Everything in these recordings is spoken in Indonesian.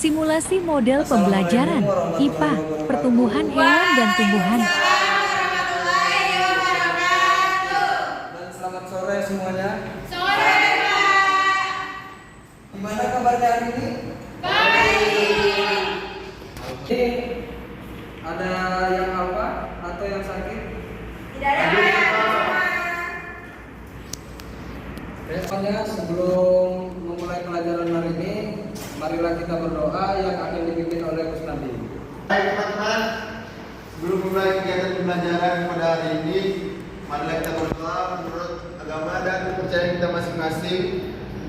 Simulasi model pembelajaran IPA, pertumbuhan hewan dan tumbuhan. Dan selamat sore semuanya. Sore, Pak. Gimana kabarnya hari ini? Baik. Oke. Ada yang apa atau yang sakit? Tidak ada Pak. Pokoknya sebelum memulai pelajaran hari ini, marilah kita berdoa yang akan dipimpin oleh Gus Nabi. Baik teman-teman, sebelum mulai kegiatan pembelajaran pada hari ini, marilah kita berdoa menurut agama dan kepercayaan kita masing-masing.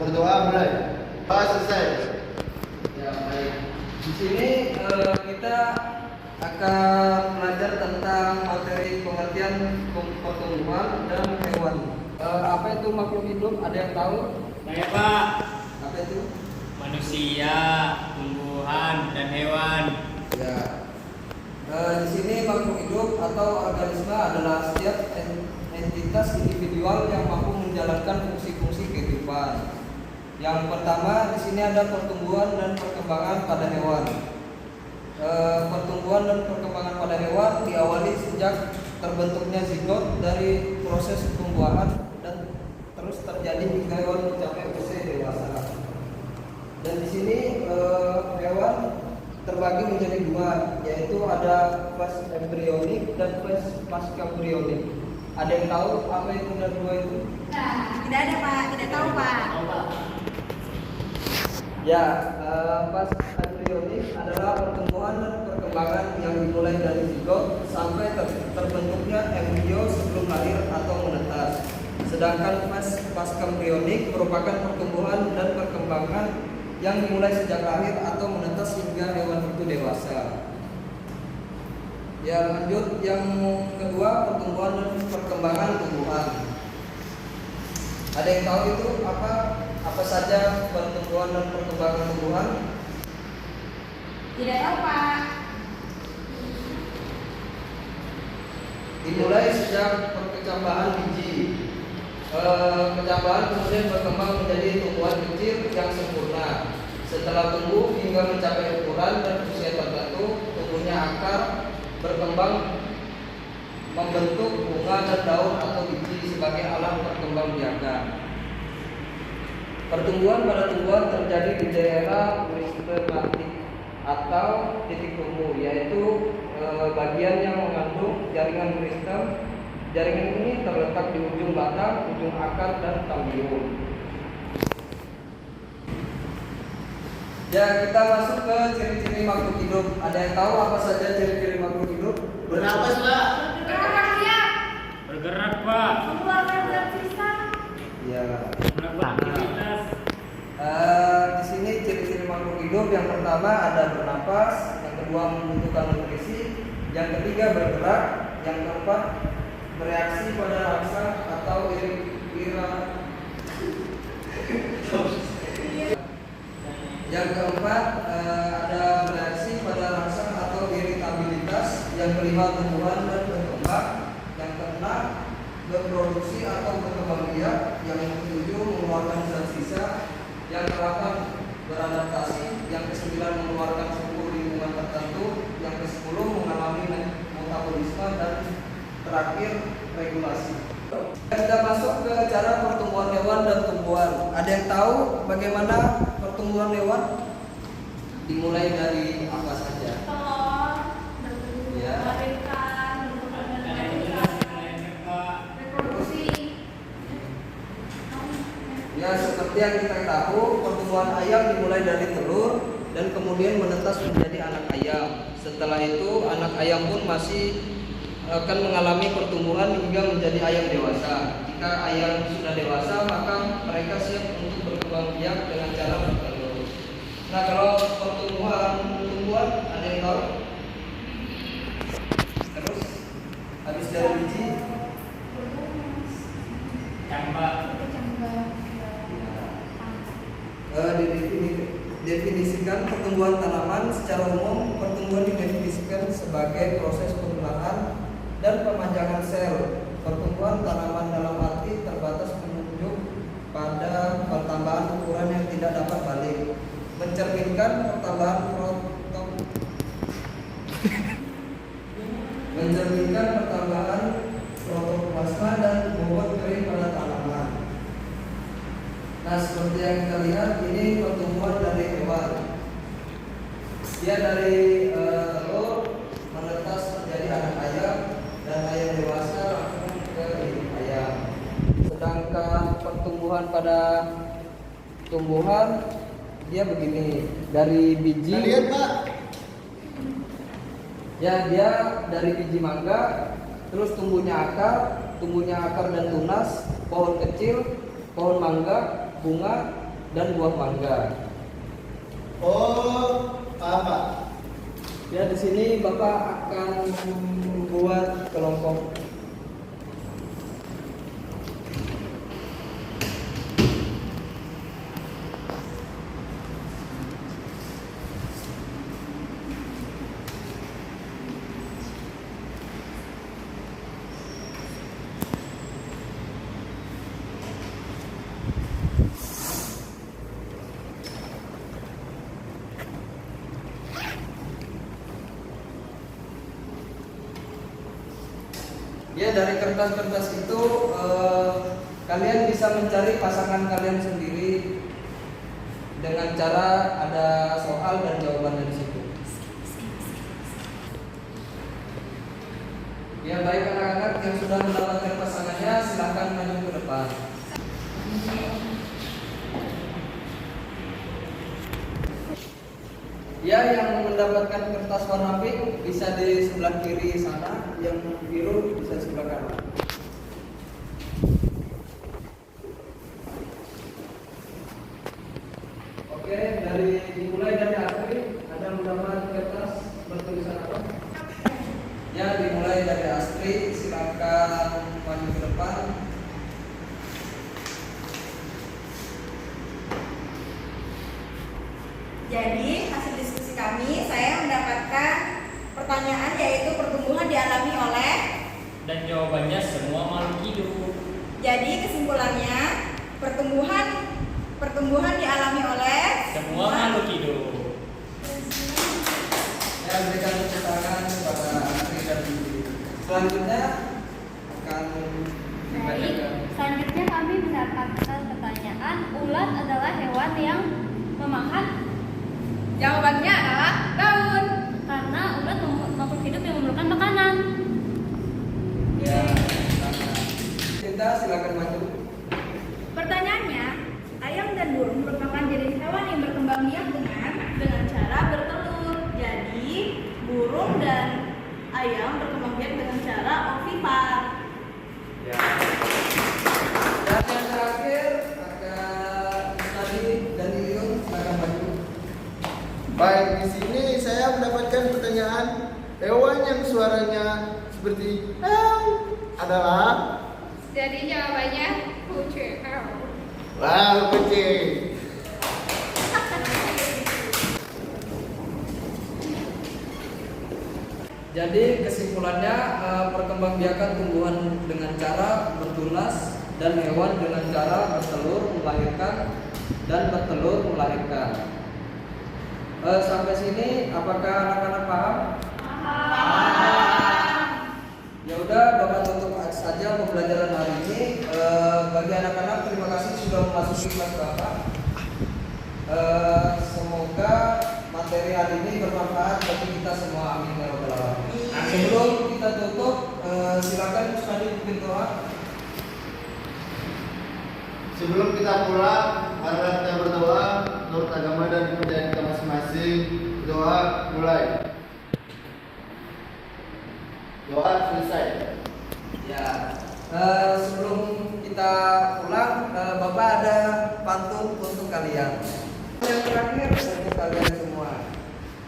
Berdoa mulai. Doa selesai. Ya baik. Di sini kita akan belajar tentang materi pengertian pertumbuhan dan hewan. Apa itu makhluk hidup? Ada yang tahu? Saya Pak, Apa itu? manusia, tumbuhan, dan hewan. Ya. Di sini makhluk hidup atau organisme adalah setiap entitas individual yang mampu menjalankan fungsi-fungsi kehidupan. Yang pertama di sini ada pertumbuhan dan perkembangan pada hewan. Pertumbuhan dan perkembangan pada hewan diawali sejak terbentuknya zigot dari proses pembuahan dan terus terjadi hingga hewan mencapai usia dewasa. Dan di sini hewan terbagi menjadi dua, yaitu ada fase embrionik dan fase pascaembrionik. Ada yang tahu apa itu dan dua itu? Nah, tidak ada Pak, tidak tahu Pak. Ya, fase embrionik adalah pertumbuhan dan perkembangan yang dimulai dari zigot sampai terbentuknya embrio sebelum lahir atau menetas. Sedangkan fase pascaembrionik merupakan pertumbuhan dan perkembangan yang dimulai sejak lahir atau menetas hingga hewan itu dewasa. Ya, lanjut yang kedua, pertumbuhan dan perkembangan tumbuhan. Ada yang tahu itu apa saja pertumbuhan dan perkembangan tumbuhan? Tidak tahu Pak. Dimulai sejak perkecambahan biji. Kecambahan kemudian berkembang menjadi tumbuhan kecil yang sempurna. Setelah tumbuh hingga mencapai ukuran dan usia tertentu, tumbuhnya akar, berkembang membentuk bunga dan daun atau biji sebagai alat perkembangbiakan. Pertumbuhan pada tumbuhan terjadi di daerah meristematik atau titik tumbuh, yaitu bagian yang mengandung jaringan meristem. Jaringan ini terletak di ujung batang, ujung akar, dan kambium. Ya, kita masuk ke ciri-ciri makhluk hidup. Ada yang tahu apa saja ciri-ciri makhluk hidup? Bernapas Pak. Bergerak ya. Bergerak Pak. Mengeluarkan zat sisa. Ya. Melakukan aktivitas. Di sini ciri-ciri makhluk hidup yang pertama ada bernapas, yang kedua membutuhkan nutrisi, yang ketiga bergerak, yang keempat bereaksi pada rasa atau yang keempat ada bereaksi pada rasa atau iritabilitas, yang kelima tumbuhan dan berkembang, yang keenam berproduksi atau berkembang biak, yang ketujuh mengeluarkan zat sisa, yang ke-8 beradaptasi, yang ke-9 mengeluarkan suhu lingkungan tertentu, yang ke-10 mengalami metabolisme, dan terakhir regulasi. Kita masuk ke cara pertumbuhan hewan dan tumbuhan. Ada yang tahu bagaimana pertumbuhan hewan? Dimulai dari apa saja? Telur, bertelur, Ya. melahirkan, reproduksi. Ya, seperti yang kita tahu, pertumbuhan ayam dimulai dari telur dan kemudian menetas menjadi anak ayam. Setelah itu, anak ayam pun masih akan mengalami pertumbuhan hingga menjadi ayam dewasa. Jika ayam sudah dewasa, maka mereka siap untuk berkembang biak dengan cara bertelur. Nah, kalau pertumbuhan ada yang tahu? Terus habis dari biji, Campak. definisikan pertumbuhan tanaman. Secara umum, pertumbuhan didefinisikan sebagai proses pembuahan dan pemanjangan sel. Pertumbuhan tanaman dalam arti terbatas menunjuk pada pertambahan ukuran yang tidak dapat balik. mencerminkan pertambahan protoplasma dan bobot kering pada tanaman. Nah, seperti yang kita lihat ini pertumbuhan dari hewan. Dia dari telur menetas menjadi anak ayam dan ayam dewasa langsung ke induk ayam. Sedangkan pertumbuhan pada tumbuhan dia begini, dari biji. Nah, lihat Pak. Ya, dia dari biji mangga, terus tumbuhnya akar dan tunas, pohon kecil, pohon mangga, bunga, dan buah mangga. Oh, paham Pak. Ya, di sini Bapak akan membuat kelompok. Ya, dari kertas-kertas itu kalian bisa mencari pasangan kalian sendiri dengan cara ada soal dan jawabannya di situ. Ya, baik anak-anak yang sudah mendapatkan pasangannya silahkan maju ke depan. Ya, yang mendapatkan kertas warna pink bisa di sebelah kiri sana, yang biru bisa di sebelah kanan. Oke, dimulai dari Astri, ada mendapat kertas bertulisan apa? Ya, dimulai dari Astri, silakan maju ke depan. Jadi hasil diskusi kami, saya mendapatkan pertanyaan yaitu pertumbuhan dialami oleh. Dan jawabannya semua makhluk hidup. Jadi kesimpulannya pertumbuhan dialami oleh Semua makhluk hidup. Ya, berikan tepuk tangan kepada Astri dan Bibi. Selanjutnya akan dibacakan. Selanjutnya kami mendapatkan pertanyaan, ulat adalah hewan yang memakan. Jawabannya adalah daun. Karena ulat makhluk hidup yang memerlukan makanan. Ya, Cinta silakan maju. Pertanyaannya, ayam dan burung merupakan jenis hewan yang berkembang biak dengan cara bertelur. Jadi, burung dan ayam berkembang biak dengan cara ovipar. Ya. Dan yang terakhir Kakak Nadi dan Iyun silakan maju. Baik, di sini saya mendapatkan pertanyaan hewan yang suaranya seperti adalah. Jadi jawabannya kucing. Wow, kucing. Jadi kesimpulannya perkembangbiakan tumbuhan dengan cara bertunas dan hewan dengan cara bertelur melahirkan dan bertelur melahirkan. Sampai sini apakah anak-anak paham? Ya udah, Bapak tutup saja pembelajaran hari ini. Bagi anak-anak terima kasih sudah memasuki kelas Bapak. Semoga materi hari ini bermanfaat bagi kita semua. Amin ya rabbal alamin. Sebelum kita tutup, silakan Ustaz pimpin doa. Sebelum kita pulang, marilah kita berdoa menurut agama dan kepercayaan kita masing-masing. Doa mulai. Doa selesai. Ya, sebelum kita pulang, Bapak ada pantun untuk kalian. Yang terakhir untuk kalian semua.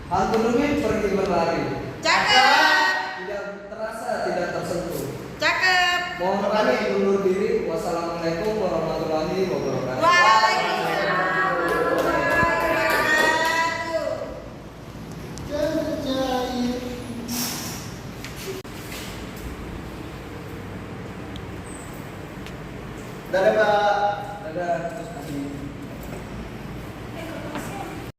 Hantu dungin pergi berlari. Cakep. Tidak terasa, tidak tersentuh. Cakep. Mohon pamit undur diri. Wassalamualaikum warahmatullahi wabarakatuh. Wah.